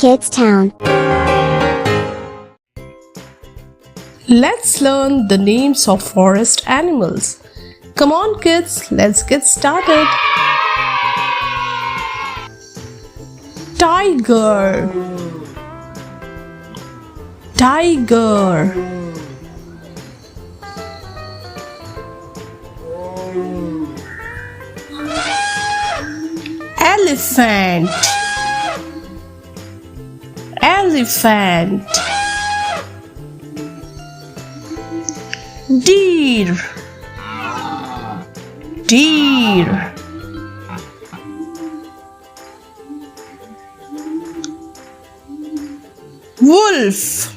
Kids Town. Let's learn the names of forest animals. Come on kids, let's get started. Tiger, tiger. Elephant, elephant. Deer, deer. Wolf,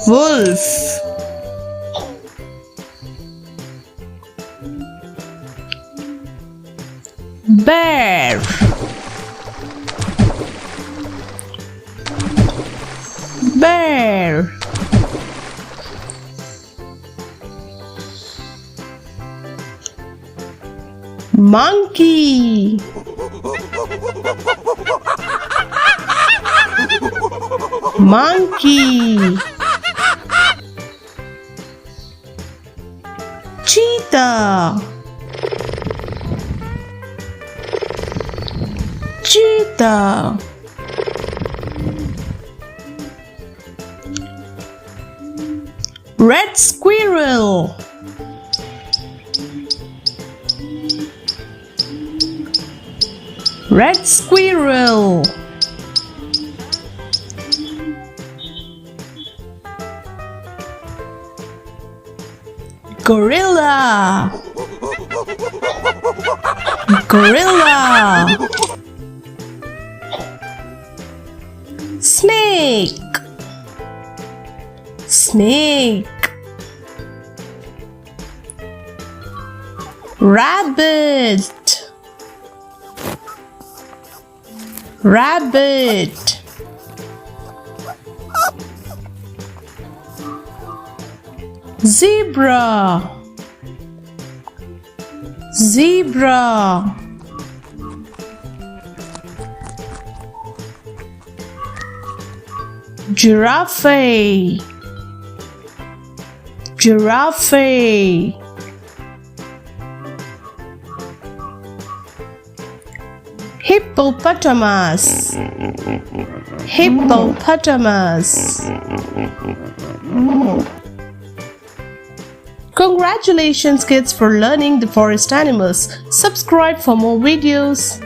wolf. Bear, bear. Monkey, monkey. Cheetah, cheetah. Red squirrel, red squirrel. Gorilla, gorilla. Snake, snake. Rabbit, rabbit. Zebra, zebra. Giraffe, giraffe. Hippopotamus, hippopotamus. Congratulations kids for learning the forest animals. Subscribe for more videos.